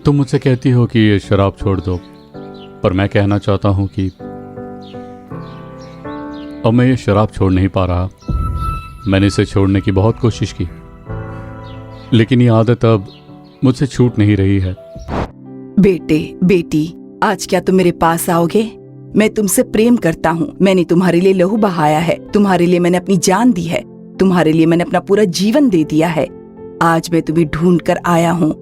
तुम मुझसे कहती हो कि ये शराब छोड़ दो, पर मैं कहना चाहता हूं कि अब मैं ये शराब छोड़ नहीं पा रहा। मैंने इसे छोड़ने की बहुत कोशिश की, लेकिन ये आदत अब मुझसे छूट नहीं रही है। बेटे बेटी, आज क्या तुम मेरे पास आओगे? मैं तुमसे प्रेम करता हूँ। मैंने तुम्हारे लिए लहू बहाया है, तुम्हारे लिए मैंने अपनी जान दी है, तुम्हारे लिए मैंने अपना पूरा जीवन दे दिया है। आज मैं तुम्हें ढूंढ कर आया हूँ।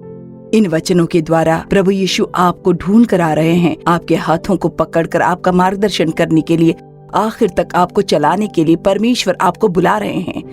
इन वचनों के द्वारा प्रभु यीशु आपको ढूंढ कर आ रहे हैं, आपके हाथों को पकड़कर आपका मार्गदर्शन करने के लिए, आखिर तक आपको चलाने के लिए परमेश्वर आपको बुला रहे हैं।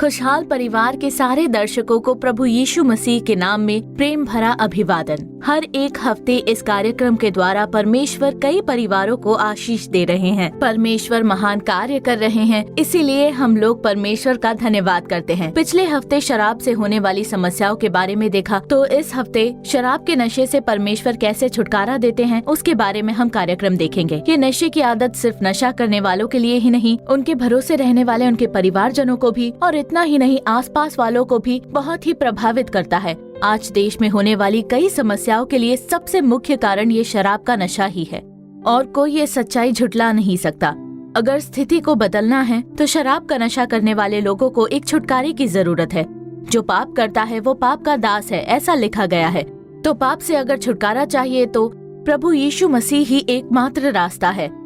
खुशहाल परिवार के सारे दर्शकों को प्रभु यीशु मसीह के नाम में प्रेम भरा अभिवादन। हर एक हफ्ते इस कार्यक्रम के द्वारा परमेश्वर कई परिवारों को आशीष दे रहे हैं। परमेश्वर महान कार्य कर रहे हैं, इसीलिए हम लोग परमेश्वर का धन्यवाद करते हैं। पिछले हफ्ते शराब से होने वाली समस्याओं के बारे में देखा, तो इस हफ्ते शराब के नशे से परमेश्वर कैसे छुटकारा देते हैं उसके बारे में हम कार्यक्रम देखेंगे। ये नशे की आदत सिर्फ नशा करने वालों के लिए ही नहीं, उनके भरोसे रहने वाले उनके परिवारजनों को भी, और इतना ही नहीं आसपास वालों को भी बहुत ही प्रभावित करता है। आज देश में होने वाली कई समस्याओं के लिए सबसे मुख्य कारण ये शराब का नशा ही है, और कोई ये सच्चाई झुटला नहीं सकता। अगर स्थिति को बदलना है तो शराब का नशा करने वाले लोगों को एक छुटकारे की जरूरत है। जो पाप करता है वो पाप का दास है, ऐसा लिखा गया है। तो पाप से अगर छुटकारा चाहिए तो प्रभु यीशु मसीह ही एकमात्र रास्ता है।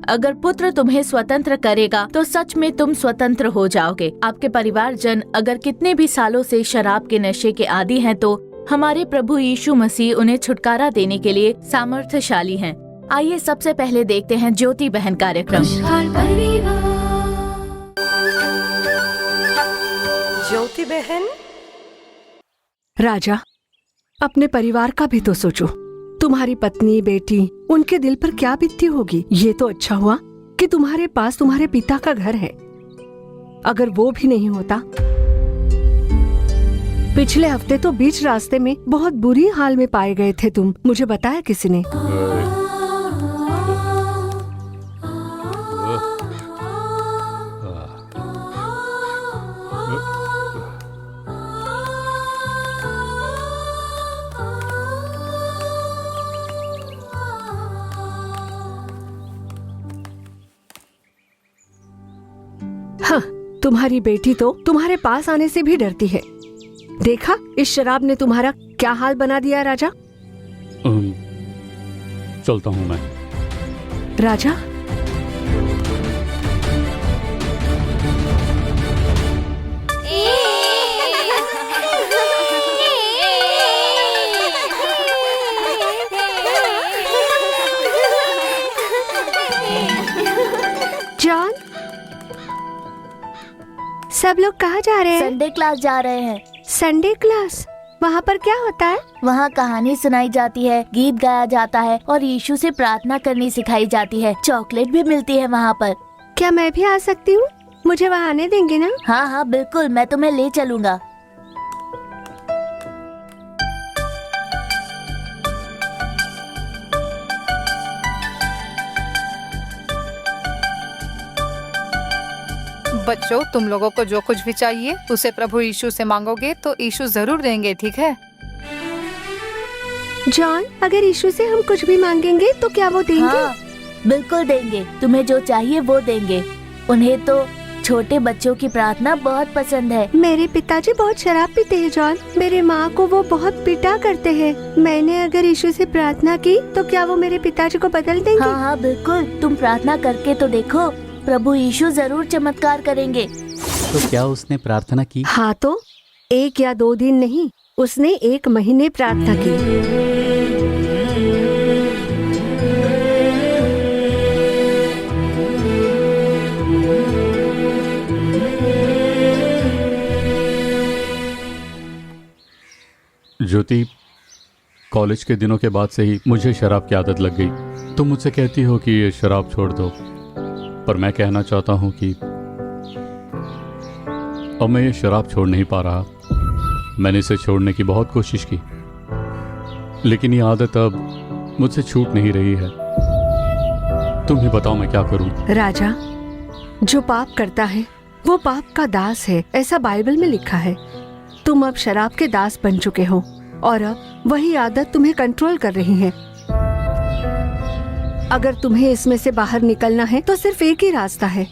अगर पुत्र तुम्हें स्वतंत्र करेगा तो सच में तुम स्वतंत्र हो जाओगे। आपके परिवारजन अगर कितने भी सालों से शराब के नशे के आदी हैं, तो हमारे प्रभु यीशु मसीह उन्हें छुटकारा देने के लिए सामर्थ्यशाली हैं। आइए सबसे पहले देखते हैं ज्योति बहन कार्यक्रम। ज्योति बहन। राजा, अपने परिवार का भी तो सोचो। तुम्हारी पत्नी, बेटी, उनके दिल पर क्या बीतती होगी। ये तो अच्छा हुआ कि तुम्हारे पास तुम्हारे पिता का घर है। अगर वो भी नहीं होता, पिछले हफ्ते तो बीच रास्ते में बहुत बुरी हाल में पाए गए थे तुम। मुझे बताया किसी ने। हाँ, तुम्हारी बेटी तो तुम्हारे पास आने से भी डरती है। देखा, इस शराब ने तुम्हारा क्या हाल बना दिया राजा। चलता हूँ मैं। राजा, जॉन, सब लोग कहाँ जा रहे हैं? संडे क्लास जा रहे हैं। Sunday class? वहाँ पर क्या होता है? वहाँ कहानी सुनाई जाती है, गीत गाया जाता है और यीशु से प्रार्थना करनी सिखाई जाती है। चॉकलेट भी मिलती है वहाँ पर। क्या मैं भी आ सकती हूँ? मुझे वहाँ आने देंगे ना? हाँ हाँ बिल्कुल, मैं तुम्हें ले चलूँगा। बच्चों, तुम लोगों को जो कुछ भी चाहिए उसे प्रभु यीशु से मांगोगे तो यीशु जरूर देंगे, ठीक है? जॉन, अगर यीशु से हम कुछ भी मांगेंगे तो क्या वो देंगे? हाँ, बिल्कुल देंगे। तुम्हें जो चाहिए वो देंगे। उन्हें तो छोटे बच्चों की प्रार्थना बहुत पसंद है। मेरे पिताजी बहुत शराब पीते हैं जॉन। मेरे माँ को वो बहुत पिटा करते हैं। मैंने अगर यीशु से प्रार्थना की तो क्या वो मेरे पिताजी को बदल देंगे? हाँ हाँ बिल्कुल, तुम प्रार्थना करके तो देखो, प्रभु यीशु जरूर चमत्कार करेंगे। तो क्या उसने प्रार्थना की? हाँ, तो 1 या 2 दिन नहीं, उसने 1 महीने प्रार्थना की। ज्योति, कॉलेज के दिनों के बाद से ही मुझे शराब की आदत लग गई। तुम मुझसे कहती हो कि ये शराब छोड़ दो, पर मैं कहना चाहता हूँ कि अब मैं ये शराब छोड़ नहीं पा रहा। मैंने इसे छोड़ने की बहुत कोशिश की, लेकिन ये आदत अब मुझसे छूट नहीं रही है। तुम ही बताओ मैं क्या करूं। राजा, जो पाप करता है वो पाप का दास है, ऐसा बाइबल में लिखा है। तुम अब शराब के दास बन चुके हो और अब वही आदत तुम्हें कंट्रोल कर रही है। अगर तुम्हें इसमें से बाहर निकलना है तो सिर्फ एक ही रास्ता है।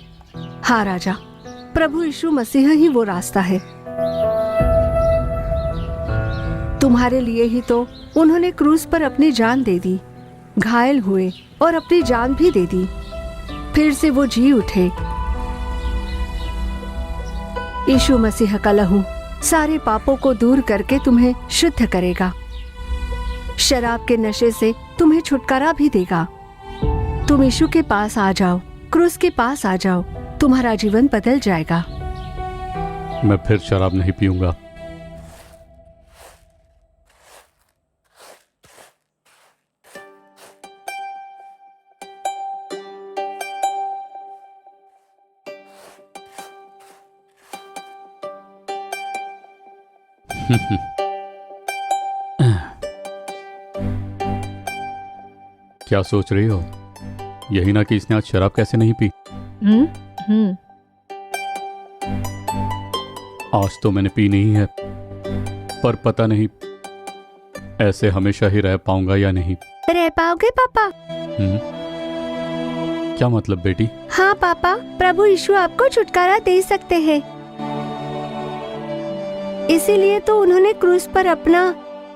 हाँ राजा, प्रभु यीशु मसीह ही वो रास्ता है। तुम्हारे लिए ही तो उन्होंने क्रूस पर अपनी जान दे दी, घायल हुए और अपनी जान भी दे दी, फिर से वो जी उठे। यीशु मसीह का लहू सारे पापों को दूर करके तुम्हें शुद्ध करेगा। शराब के नशे से तुम्हें छुटकारा भी देगा। तुम यीशु के पास आ जाओ, क्रूस के पास आ जाओ, तुम्हारा जीवन बदल जाएगा। मैं फिर शराब नहीं पीऊंगा। क्या सोच रही हो? यही ना कि इसने आज शराब कैसे नहीं पी। आज तो मैंने पी नहीं है, पर पता नहीं ऐसे हमेशा ही रह पाऊंगा या नहीं। रह पाओगे पापा? क्या मतलब बेटी? हाँ पापा, प्रभु यीशु आपको छुटकारा दे सकते हैं। इसीलिए तो उन्होंने क्रूस पर अपना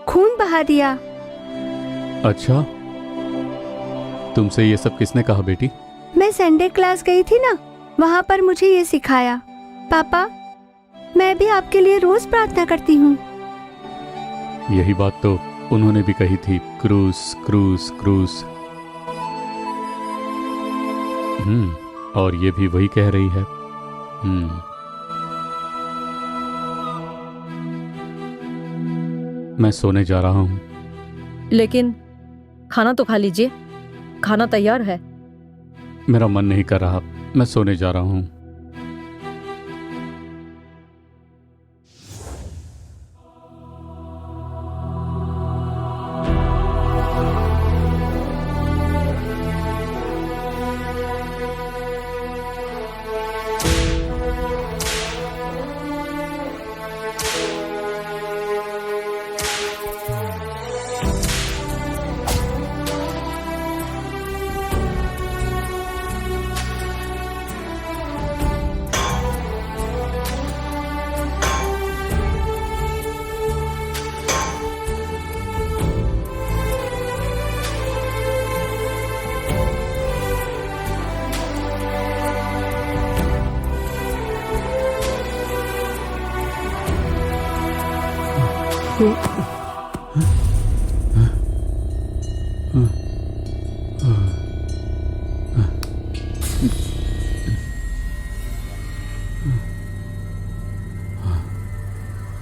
खून बहा दिया। अच्छा, तुमसे ये सब किसने कहा बेटी? मैं संडे क्लास गई थी ना, वहाँ पर मुझे ये सिखाया। पापा, मैं भी आपके लिए रोज प्रार्थना करती हूँ। यही बात तो उन्होंने भी कही थी, क्रूस क्रूस क्रूस। और ये भी वही कह रही है। मैं सोने जा रहा हूँ। लेकिन खाना तो खा लीजिए, खाना तैयार है। मेरा मन नहीं कर रहा, मैं सोने जा रहा हूँ।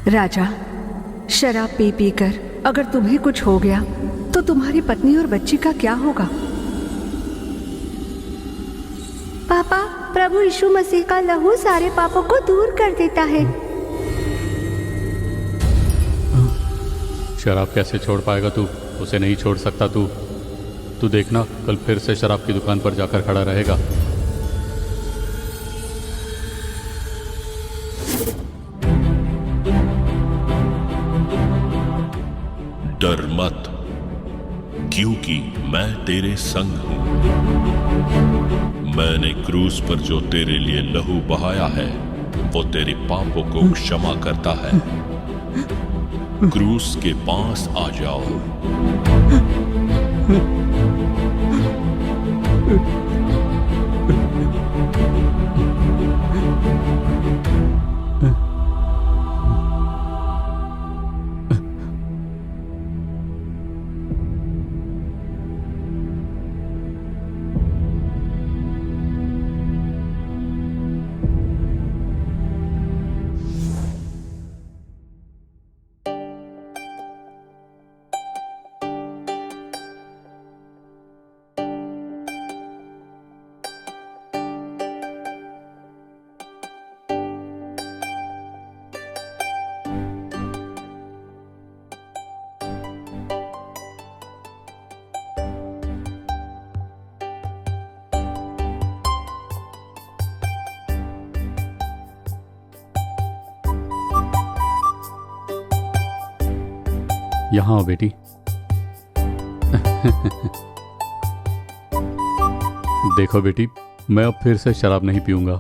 राजा, शराब पी पी कर अगर तुम्हें कुछ हो गया तो तुम्हारी पत्नी और बच्ची का क्या होगा? पापा, प्रभु यीशु मसीह का लहू सारे पापों को दूर कर देता है। शराब कैसे छोड़ पाएगा तू? उसे नहीं छोड़ सकता तू। तू देखना, कल फिर से शराब की दुकान पर जाकर खड़ा रहेगा। डर मत, क्योंकि मैं तेरे संग हूं। मैंने क्रूस पर जो तेरे लिए लहू बहाया है वो तेरे पापों को क्षमा करता है। क्रूस के पास आ जाओ। यहाँ आओ बेटी। देखो बेटी, मैं अब फिर से शराब नहीं पीऊंगा।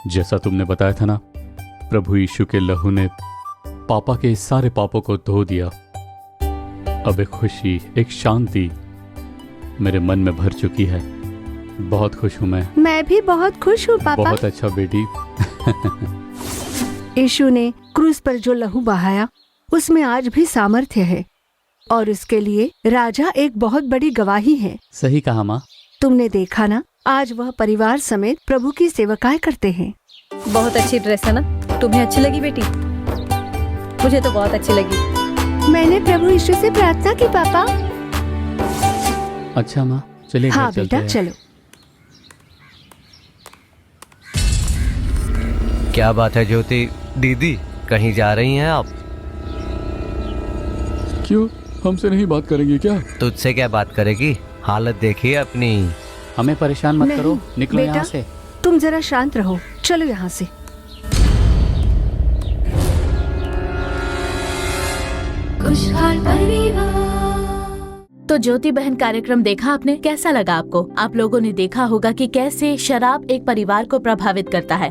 जैसा तुमने बताया था ना, प्रभु यीशु के लहू ने पापा के सारे पापों को धो दिया। अब एक खुशी, एक शांति मेरे मन में भर चुकी है। बहुत खुश हूं मैं भी बहुत खुश हूँ पापा। बहुत अच्छा बेटी। यीशु ने क्रूस पर जो लहू बहाया उसमें आज भी सामर्थ्य है और उसके लिए राजा एक बहुत बड़ी गवाही है। सही कहा माँ। तुमने देखा ना, आज वह परिवार समेत प्रभु की सेवकाएं करते हैं। बहुत अच्छी ड्रेस है ना? तुम्हें अच्छी लगी बेटी? मुझे तो बहुत अच्छी लगी। मैंने प्रभु यीशु से प्रार्थना की पापा। अच्छा माँ, चलिए हाँ घर चलते बेटा हैं। चलो। क्या बात है ज्योति दीदी, कहीं जा रही हैं आप? क्यों, हमसे नहीं बात करेंगी क्या? तुझसे क्या बात करेगी? हालत देखिए अपनी। हमें परेशान मत नहीं, करो, निकलो बेटा, यहाँ से। तुम जरा शांत रहो, चलो यहाँ से। तो ज्योति बहन, कार्यक्रम देखा आपने? कैसा लगा आपको? आप लोगों ने देखा होगा कि कैसे शराब एक परिवार को प्रभावित करता है।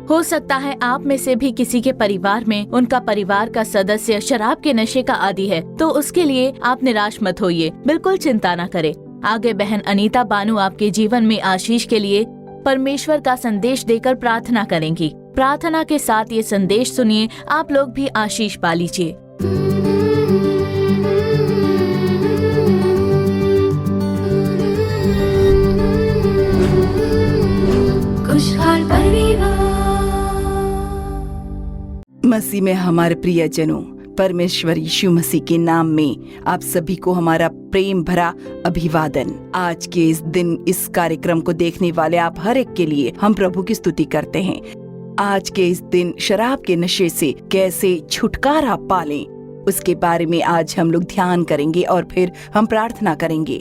हो सकता है आप में से भी किसी के परिवार में उनका परिवार का सदस्य शराब के नशे का आदी है, तो उसके लिए आप निराश मत होइए, बिल्कुल चिंता न करें। आगे बहन अनीता बानू आपके जीवन में आशीष के लिए परमेश्वर का संदेश देकर प्रार्थना करेंगी। प्रार्थना के साथ ये संदेश सुनिए, आप लोग भी आशीष पा लीजिए। मसीह में हमारे प्रियजनों, परमेश्वर यीशु मसीह के नाम में आप सभी को हमारा प्रेम भरा अभिवादन। आज के इस दिन, इस कार्यक्रम को देखने वाले आप हर एक के लिए हम प्रभु की स्तुति करते हैं। आज के इस दिन शराब के नशे से कैसे छुटकारा पालें, उसके बारे में आज हम लोग ध्यान करेंगे और फिर हम प्रार्थना करेंगे।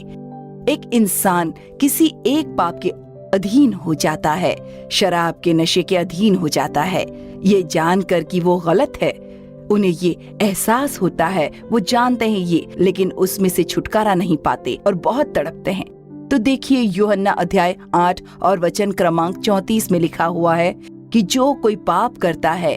एक इंसान किसी एक पाप के अधीन हो जाता है, शराब के नशे के अधीन हो जाता है, ये जानकर कि वो गलत है। उन्हें ये एहसास होता है, वो जानते हैं ये, लेकिन उसमें से छुटकारा नहीं पाते और बहुत तड़पते हैं। तो देखिए, यूहन्ना अध्याय 8 और वचन क्रमांक 34 में लिखा हुआ है कि जो कोई पाप करता है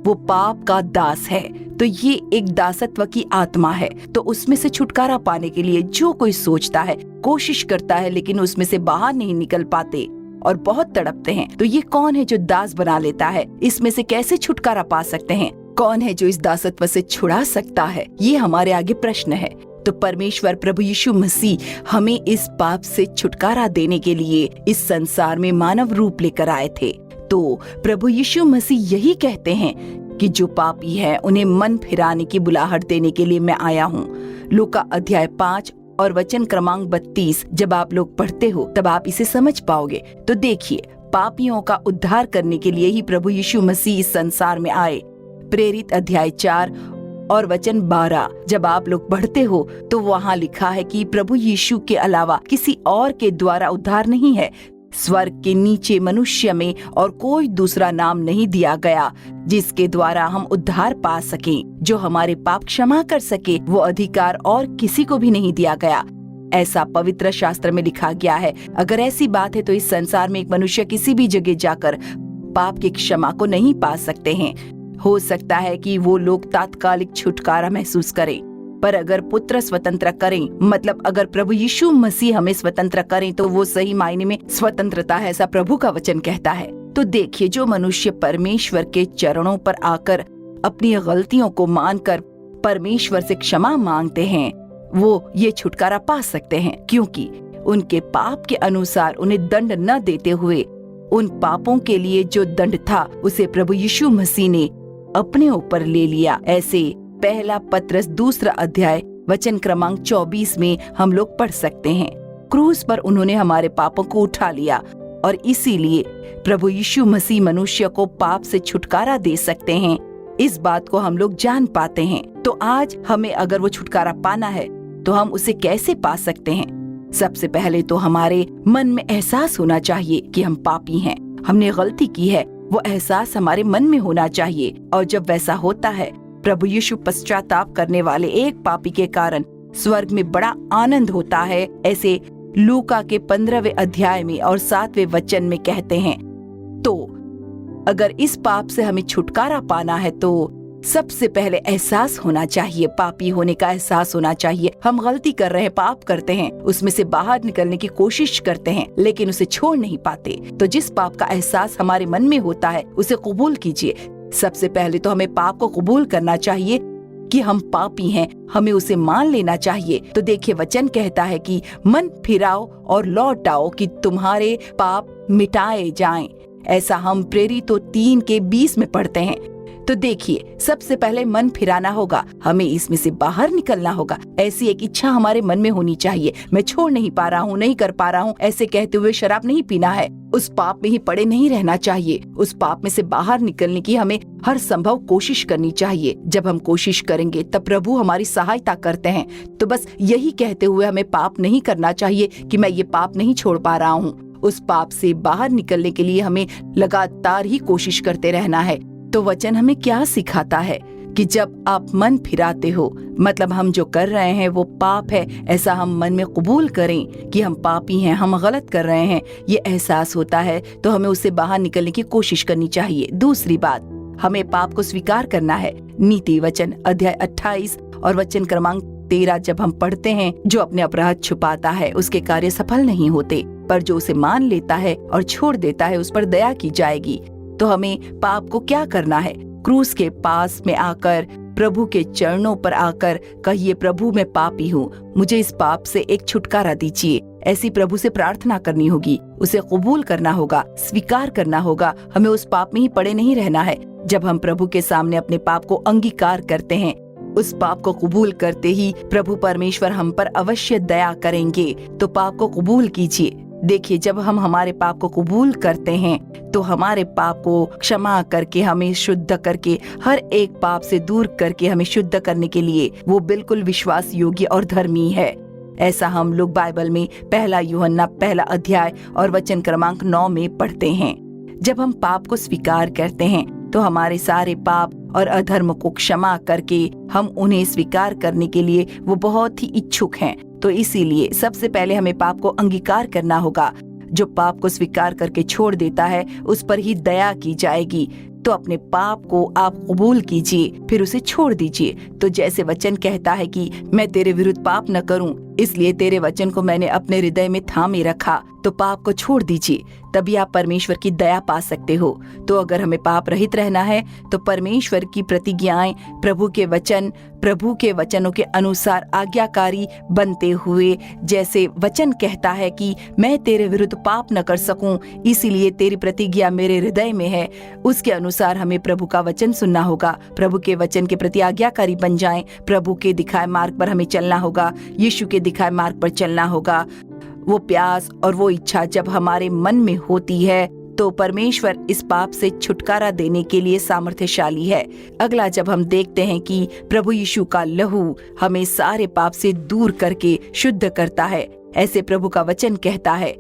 वो पाप का दास है। तो ये एक दासत्व की आत्मा है। तो उसमें से छुटकारा पाने के लिए जो कोई सोचता है, कोशिश करता है, लेकिन उसमें से बाहर नहीं निकल पाते और बहुत तड़पते हैं। तो ये कौन है जो दास बना लेता है? इसमें से कैसे छुटकारा पा सकते हैं? कौन है जो इस दासत्व से छुड़ा सकता है? ये हमारे आगे प्रश्न है। तो परमेश्वर प्रभु यीशु मसीह हमें इस पाप से छुटकारा देने के लिए इस संसार में मानव रूप लेकर आए थे। तो प्रभु यीशु मसीह यही कहते हैं कि जो पापी है उन्हें मन फिराने की बुलाहट देने के लिए मैं आया हूँ। लूका अध्याय 5 और वचन क्रमांक 32 जब आप लोग पढ़ते हो तब आप इसे समझ पाओगे। तो देखिए, पापियों का उद्धार करने के लिए ही प्रभु यीशु मसीह इस संसार में आए। प्रेरित अध्याय 4 और वचन 12 जब आप लोग पढ़ते हो तो वहाँ लिखा है कि प्रभु यीशु के अलावा किसी और के द्वारा उद्धार नहीं है, स्वर्ग के नीचे मनुष्य में और कोई दूसरा नाम नहीं दिया गया जिसके द्वारा हम उद्धार पा सकें, जो हमारे पाप क्षमा कर सके। वो अधिकार और किसी को भी नहीं दिया गया, ऐसा पवित्र शास्त्र में लिखा गया है। अगर ऐसी बात है तो इस संसार में एक मनुष्य किसी भी जगह जाकर पाप की क्षमा को नहीं पा सकते हैं। हो सकता है कि वो लोग तात्कालिक छुटकारा महसूस करें, पर अगर पुत्र स्वतंत्र करें, मतलब अगर प्रभु यीशु मसीह हमें स्वतंत्र करें, तो वो सही मायने में स्वतंत्रता है, ऐसा प्रभु का वचन कहता है। तो देखिए, जो मनुष्य परमेश्वर के चरणों पर आकर अपनी गलतियों को मानकर परमेश्वर से क्षमा मांगते हैं, वो ये छुटकारा पा सकते हैं, क्योंकि उनके पाप के अनुसार उन्हें दंड न देते हुए उन पापों के लिए जो दंड था उसे प्रभु यीशु मसीह ने अपने ऊपर ले लिया। ऐसे पहला पत्रस 2 अध्याय वचन क्रमांक 24 में हम लोग पढ़ सकते हैं। क्रूस पर उन्होंने हमारे पापों को उठा लिया और इसीलिए प्रभु यीशु मसीह मनुष्य को पाप से छुटकारा दे सकते हैं। इस बात को हम लोग जान पाते हैं। तो आज हमें अगर वो छुटकारा पाना है तो हम उसे कैसे पा सकते हैं? सबसे पहले तो हमारे मन में एहसास होना चाहिए कि हम पापी हैं, हमने गलती की है। वो एहसास हमारे मन में होना चाहिए और जब वैसा होता है प्रभु यीशु पश्चाताप करने वाले एक पापी के कारण स्वर्ग में बड़ा आनंद होता है, ऐसे लूका के 15वें अध्याय में और 7वें वचन में कहते हैं। तो अगर इस पाप से हमें छुटकारा पाना है तो सबसे पहले एहसास होना चाहिए, पापी होने का एहसास होना चाहिए। हम गलती कर रहे हैं, पाप करते हैं, उसमें से बाहर निकलने की कोशिश करते हैं लेकिन उसे छोड़ नहीं पाते। तो जिस पाप का एहसास हमारे मन में होता है उसे कबूल कीजिए। सबसे पहले तो हमें पाप को कबूल करना चाहिए कि हम पापी हैं, हमें उसे मान लेना चाहिए। तो देखिए वचन कहता है कि मन फिराओ और लौट आओ कि तुम्हारे पाप मिटाए जाएं। ऐसा हम प्रेरितों 3:20 में पढ़ते हैं। तो देखिए सबसे पहले मन फिराना होगा, हमें इसमें से बाहर निकलना होगा। ऐसी एक इच्छा हमारे मन में होनी चाहिए, मैं छोड़ नहीं पा रहा हूँ, नहीं कर पा रहा हूँ, ऐसे कहते हुए शराब नहीं पीना है। उस पाप में ही पड़े नहीं रहना चाहिए, उस पाप में से बाहर निकलने की हमें हर संभव कोशिश करनी चाहिए। जब हम कोशिश करेंगे तब प्रभु हमारी सहायता करते हैं। तो बस यही कहते हुए हमें पाप नहीं करना चाहिए कि मैं ये पाप नहीं छोड़ पा रहा हूँ। उस पाप से बाहर निकलने के लिए हमें लगातार ही कोशिश करते रहना है। तो वचन हमें क्या सिखाता है कि जब आप मन फिराते हो, मतलब हम जो कर रहे हैं वो पाप है, ऐसा हम मन में कबूल करें कि हम पापी हैं, हम गलत कर रहे हैं, ये एहसास होता है तो हमें उससे बाहर निकलने की कोशिश करनी चाहिए। दूसरी बात, हमें पाप को स्वीकार करना है। नीति वचन अध्याय 28 और वचन क्रमांक 13 जब हम पढ़ते हैं, जो अपने अपराध छुपाता है उसके कार्य सफल नहीं होते, पर जो उसे मान लेता है और छोड़ देता है उस पर दया की जाएगी। तो हमें पाप को क्या करना है? क्रूस के पास में आकर, प्रभु के चरणों पर आकर कहिए, प्रभु मैं पापी हूँ, मुझे इस पाप से एक छुटकारा दीजिए। ऐसी प्रभु से प्रार्थना करनी होगी, उसे कबूल करना होगा, स्वीकार करना होगा। हमें उस पाप में ही पड़े नहीं रहना है। जब हम प्रभु के सामने अपने पाप को अंगीकार करते हैं, उस पाप को कबूल करते ही प्रभु परमेश्वर हम पर अवश्य दया करेंगे। तो पाप को कबूल कीजिए। देखिए जब हम हमारे पाप को कबूल करते हैं तो हमारे पाप को क्षमा करके, हमें शुद्ध करके, हर एक पाप से दूर करके हमें शुद्ध करने के लिए वो बिल्कुल विश्वास योग्य और धर्मी है। ऐसा हम लोग बाइबल में 1 यूहन्ना 1 अध्याय और वचन क्रमांक 9 में पढ़ते हैं। जब हम पाप को स्वीकार करते हैं तो हमारे सारे पाप और अधर्म को क्षमा करके हम उन्हें स्वीकार करने के लिए वो बहुत ही इच्छुक हैं। तो इसीलिए सबसे पहले हमें पाप को अंगीकार करना होगा। जो पाप को स्वीकार करके छोड़ देता है उस पर ही दया की जाएगी। तो अपने पाप को आप कबूल कीजिए, फिर उसे छोड़ दीजिए। तो जैसे वचन कहता है कि मैं तेरे विरुद्ध पाप न करूं, इसलिए तेरे वचन को मैंने अपने हृदय में थामे रखा। तो पाप को छोड़ दीजिए, तभी आप परमेश्वर की दया पा सकते हो। तो अगर हमें पाप रहित रहना है तो परमेश्वर की प्रतिज्ञाएं, प्रभु के वचनों के अनुसार आज्ञाकारी बनते हुए, जैसे वचन कहता है कि मैं तेरे विरुद्ध पाप न कर सकूं, इसीलिए तेरी प्रतिज्ञा मेरे हृदय में है, उसके अनुसार हमें प्रभु का वचन सुनना होगा। प्रभु के वचन के प्रति आज्ञाकारी बन जाएं। प्रभु के दिखाए मार्ग पर हमें चलना होगा, यीशु के दिखाए मार्ग पर चलना होगा। वो प्यास और वो इच्छा जब हमारे मन में होती है तो परमेश्वर इस पाप से छुटकारा देने के लिए सामर्थ्यशाली है। अगला, जब हम देखते हैं कि प्रभु यीशु का लहू हमें सारे पाप से दूर करके शुद्ध करता है, ऐसे प्रभु का वचन कहता है।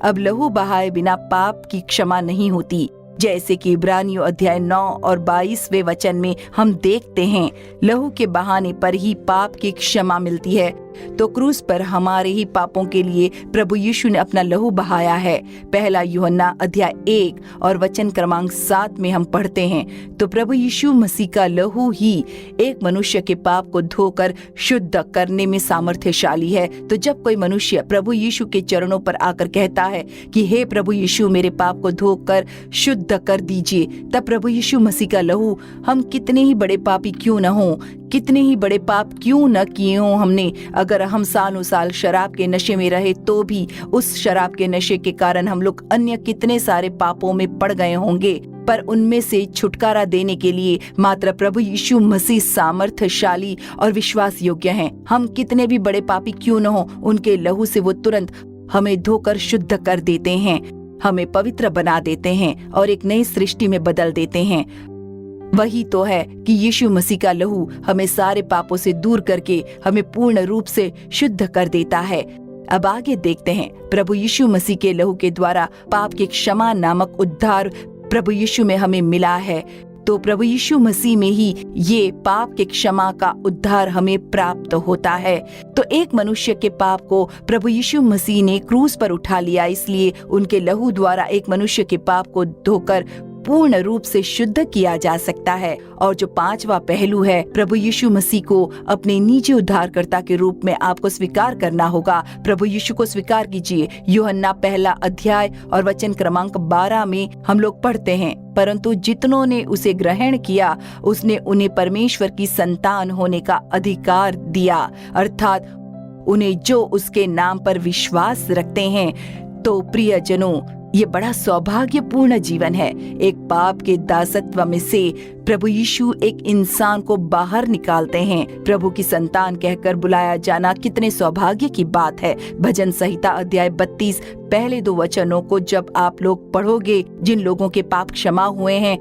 अब लहू बहाए बिना पाप की क्षमा नहीं होती, जैसे कि इब्रानियों अध्याय 9 और 22वें वचन में हम देखते हैं, लहू के बहाने पर ही पाप की क्षमा मिलती है। तो क्रूस पर हमारे ही पापों के लिए प्रभु यीशु ने अपना लहू बहाया है। 1 यूहन्ना अध्याय 1 और वचन क्रमांक 7 में हम पढ़ते हैं, तो प्रभु यीशु मसीह का लहू ही एक मनुष्य के पाप को धोकर शुद्ध करने में सामर्थ्यशाली है। तो जब कोई मनुष्य प्रभु यीशु के चरणों पर आकर कहता है कि हे प्रभु यीशु, मेरे पाप को धोकर शुद्ध कर दीजिए, तब प्रभु यीशु मसीह का लहू, हम कितने ही बड़े पापी क्यों न हो, कितने ही बड़े पाप क्यों न किए हों हमने, अगर हम सालों साल शराब के नशे में रहे तो भी उस शराब के नशे के कारण हम लोग अन्य कितने सारे पापों में पड़ गए होंगे, पर उनमें से छुटकारा देने के लिए मात्र प्रभु यीशु मसीह सामर्थ्यशाली और विश्वास योग्य हैं। हम कितने भी बड़े पापी क्यों न हो, उनके लहू से वो तुरंत हमें धोकर शुद्ध कर देते हैं, हमें पवित्र बना देते हैं और एक नई सृष्टि में बदल देते हैं। वही तो है कि यीशु मसीह का लहू हमें सारे पापों से दूर करके हमें पूर्ण रूप से शुद्ध कर देता है। अब आगे देखते हैं, प्रभु यीशु मसीह के लहू के द्वारा पाप की क्षमा नामक उद्धार प्रभु यीशु में हमें मिला है। तो प्रभु यीशु मसीह में ही ये पाप के क्षमा का उद्धार हमें प्राप्त होता है। तो एक मनुष्य के पाप को प्रभु यीशु मसीह ने क्रूस पर उठा लिया, इसलिए उनके लहू द्वारा एक मनुष्य के पाप को धोकर पूर्ण रूप से शुद्ध किया जा सकता है। और जो पांचवा पहलू है, प्रभु यीशु मसीह को अपने निजी उद्धारकर्ता के रूप में आपको स्वीकार करना होगा। प्रभु यीशु को स्वीकार कीजिए। यूहन्ना 1 अध्याय और वचन क्रमांक 12 में हम लोग पढ़ते हैं, परंतु जितनों ने उसे ग्रहण किया उसने उन्हें परमेश्वर की संतान होने का अधिकार दिया, अर्थात उन्हें जो उसके नाम पर विश्वास रखते हैं। तो प्रियजनों, ये बड़ा सौभाग्यपूर्ण जीवन है। एक पाप के दासत्व में से प्रभु यीशु एक इंसान को बाहर निकालते हैं। प्रभु की संतान कहकर बुलाया जाना कितने सौभाग्य की बात है। भजन संहिता अध्याय 32 पहले 2 वचनों को जब आप लोग पढ़ोगे, जिन लोगों के पाप क्षमा हुए हैं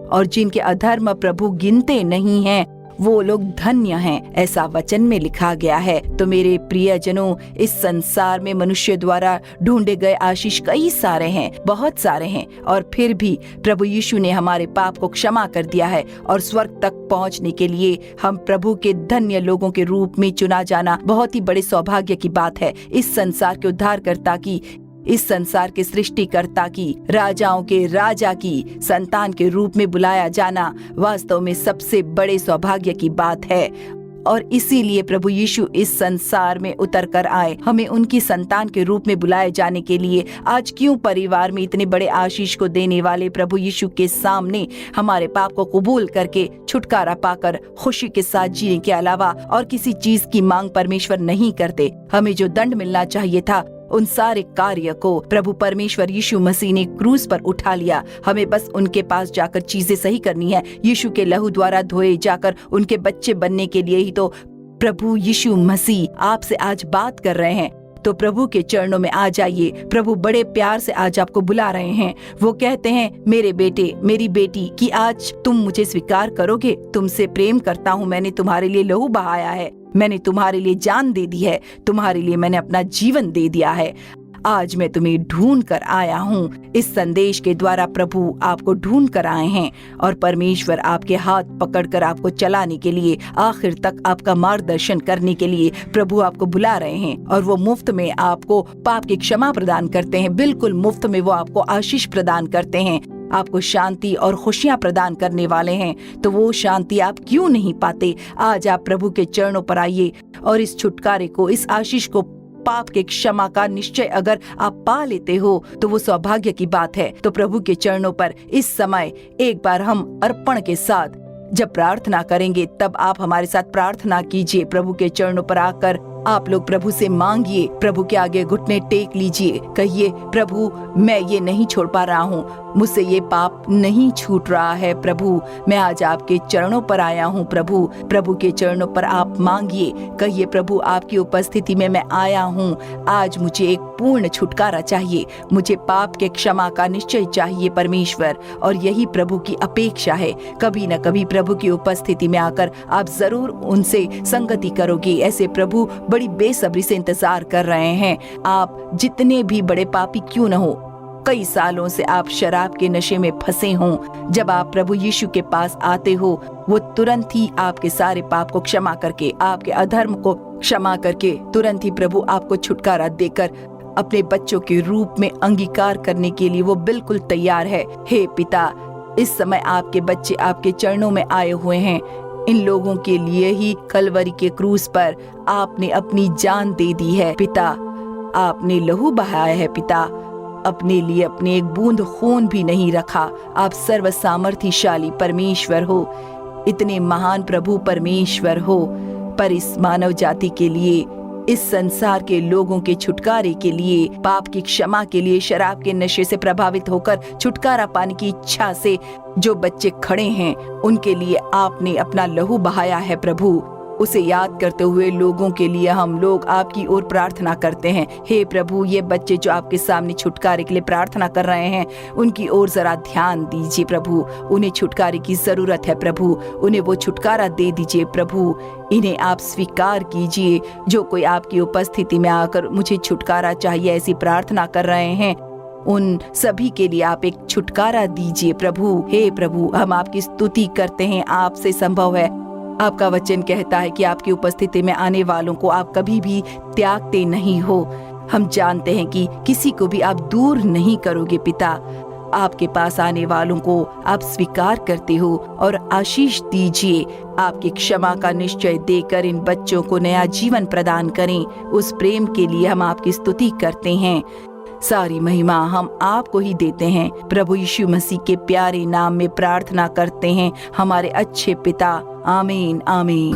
और जिनके अधर्म प्रभु गिनते नहीं हैं, वो लोग धन्य हैं, ऐसा वचन में लिखा गया है। तो मेरे प्रियजनों, इस संसार में मनुष्य द्वारा ढूंढे गए आशीष कई सारे हैं, बहुत सारे हैं, और फिर भी प्रभु यीशु ने हमारे पाप को क्षमा कर दिया है। और स्वर्ग तक पहुंचने के लिए हम प्रभु के धन्य लोगों के रूप में चुना जाना बहुत ही बड़े सौभाग्य की बात है। इस संसार के उद्धारकर्ता की, इस संसार के सृष्टिकर्ता की, राजाओं के राजा की संतान के रूप में बुलाया जाना वास्तव में सबसे बड़े सौभाग्य की बात है। और इसीलिए प्रभु यीशु इस संसार में उतर कर आए, हमें उनकी संतान के रूप में बुलाए जाने के लिए। आज क्यों परिवार में इतने बड़े आशीष को देने वाले प्रभु यीशु के सामने हमारे पाप को कबूल करके छुटकारा पाकर खुशी के साथ जीने के अलावा और किसी चीज की मांग परमेश्वर नहीं करते। हमें जो दंड मिलना चाहिए था, उन सारे कार्य को प्रभु परमेश्वर यीशु मसीह ने क्रूस पर उठा लिया। हमें बस उनके पास जाकर चीजें सही करनी है। यीशु के लहू द्वारा धोए जाकर उनके बच्चे बनने के लिए ही तो प्रभु यीशु मसीह आपसे आज बात कर रहे हैं। तो प्रभु के चरणों में आ जाइए। प्रभु बड़े प्यार से आज आपको बुला रहे हैं। वो कहते हैं, मेरे बेटे, मेरी बेटी, कि आज तुम मुझे स्वीकार करोगे। तुमसे प्रेम करता हूँ, मैंने तुम्हारे लिए लहू बहाया है, मैंने तुम्हारे लिए जान दे दी है, तुम्हारे लिए मैंने अपना जीवन दे दिया है। आज मैं तुम्हें ढूंढ कर आया हूँ। इस संदेश के द्वारा प्रभु आपको ढूंढ कर आए हैं और परमेश्वर आपके हाथ पकड़कर आपको चलाने के लिए, आखिर तक आपका मार्गदर्शन करने के लिए प्रभु आपको बुला रहे हैं। और वो मुफ्त में आपको पाप की क्षमा प्रदान करते हैं। बिल्कुल मुफ्त में वो आपको आशीष प्रदान करते हैं, आपको शांति और खुशियां प्रदान करने वाले हैं। तो वो शांति आप क्यों नहीं पाते? आज आप प्रभु के चरणों पर आइए और इस छुटकारे को, इस आशीष को, पाप के क्षमा का निश्चय अगर आप पा लेते हो तो वो सौभाग्य की बात है। तो प्रभु के चरणों पर इस समय एक बार हम अर्पण के साथ जब प्रार्थना करेंगे, तब आप हमारे साथ प्रार्थना कीजिए। प्रभु के चरणों पर आकर आप लोग प्रभु से मांगिए, प्रभु के आगे घुटने टेक लीजिए, कहिए, प्रभु मैं ये नहीं छोड़ पा रहा हूँ, मुझसे ये पाप नहीं छूट रहा है। प्रभु मैं आज आपके चरणों पर आया हूँ। प्रभु के चरणों पर आप मांगिए, कहिए, प्रभु आपकी उपस्थिति में मैं आया हूँ। आज मुझे एक पूर्ण छुटकारा चाहिए, मुझे पाप के क्षमा का निश्चय चाहिए परमेश्वर। और यही प्रभु की अपेक्षा है। कभी न कभी प्रभु की उपस्थिति में आकर आप जरूर उनसे संगति करोगे। ऐसे प्रभु बड़ी बेसब्री से इंतजार कर रहे हैं। आप जितने भी बड़े पापी क्यों न हो, कई सालों से आप शराब के नशे में फंसे हों, जब आप प्रभु यीशु के पास आते हो, वो तुरंत ही आपके सारे पाप को क्षमा करके, आपके अधर्म को क्षमा करके, तुरंत ही प्रभु आपको छुटकारा देकर अपने बच्चों के रूप में अंगीकार करने के लिए वो बिल्कुल तैयार है। हे पिता, इस समय आपके बच्चे आपके चरणों में आए हुए हैं। इन लोगों के लिए ही कलवरी के क्रूस पर आपने अपनी जान दे दी है पिता, आपने लहू बहाया है पिता, अपने लिए अपने एक बूंद खून भी नहीं रखा। आप सर्व सामर्थ्यशाली परमेश्वर हो, इतने महान प्रभु परमेश्वर हो, पर इस मानव जाति के लिए, इस संसार के लोगों के छुटकारे के लिए, पाप की क्षमा के लिए, शराब के नशे से प्रभावित होकर छुटकारा पाने की इच्छा से जो बच्चे खड़े हैं, उनके लिए आपने अपना लहू बहाया है प्रभु। उसे याद करते हुए लोगों के लिए हम लोग आपकी ओर प्रार्थना करते हैं। हे प्रभु, ये बच्चे जो आपके सामने छुटकारे के लिए प्रार्थना कर रहे हैं, उनकी ओर जरा ध्यान दीजिए प्रभु। उन्हें छुटकारे की जरूरत है प्रभु, उन्हें वो छुटकारा दे दीजिए प्रभु। इन्हें आप स्वीकार कीजिए। जो कोई आपकी उपस्थिति में आकर मुझे छुटकारा चाहिए ऐसी प्रार्थना कर रहे हैं, उन सभी के लिए आप एक छुटकारा दीजिए प्रभु। हे प्रभु, हम आपकी स्तुति करते हैं, आपसे संभव है। आपका वचन कहता है कि आपकी उपस्थिति में आने वालों को आप कभी भी त्यागते नहीं हो। हम जानते हैं कि किसी को भी आप दूर नहीं करोगे पिता। आपके पास आने वालों को आप स्वीकार करते हो और आशीष दीजिए। आपकी क्षमा का निश्चय देकर इन बच्चों को नया जीवन प्रदान करें। उस प्रेम के लिए हम आपकी स्तुति करते हैं। सारी महिमा हम आपको ही देते हैं। प्रभु यीशु मसीह के प्यारे नाम में प्रार्थना करते हैं हमारे अच्छे पिता। आमीन आमीन।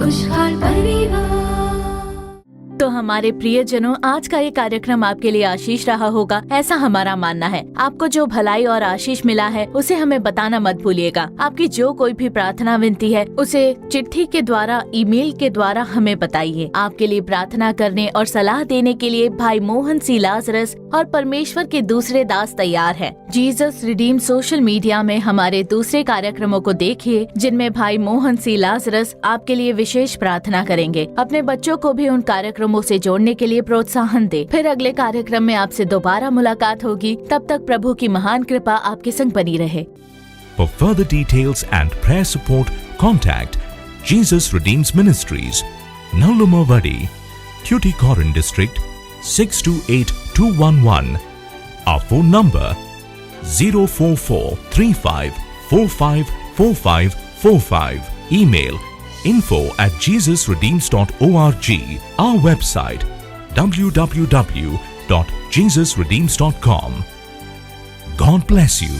तो हमारे प्रियजनों, आज का ये कार्यक्रम आपके लिए आशीष रहा होगा, ऐसा हमारा मानना है। आपको जो भलाई और आशीष मिला है उसे हमें बताना मत भूलिएगा। आपकी जो कोई भी प्रार्थना विनती है उसे चिट्ठी के द्वारा, ईमेल के द्वारा हमें बताइए। आपके लिए प्रार्थना करने और सलाह देने के लिए भाई मोहन सी लाजरस और परमेश्वर के दूसरे दास तैयार हैं। जीसस रिडीम सोशल मीडिया में हमारे दूसरे कार्यक्रमों को देखिए, जिनमें भाई मोहन सी लाजरस आपके लिए विशेष प्रार्थना करेंगे। अपने बच्चों को भी उन कार्यक्रमों से जोड़ने के लिए प्रोत्साहन दे। फिर अगले कार्यक्रम में आपसे दोबारा मुलाकात होगी। तब तक प्रभु की महान कृपा आपके संग बनी रहे। For further details and prayer support, contact Jesus Redeems Ministries, Nallumavadi, Tuticorin District, 628211. Our phone number 04435454545. Email info@jesusredeems.org. Our website www.jesusredeems.com. God bless you.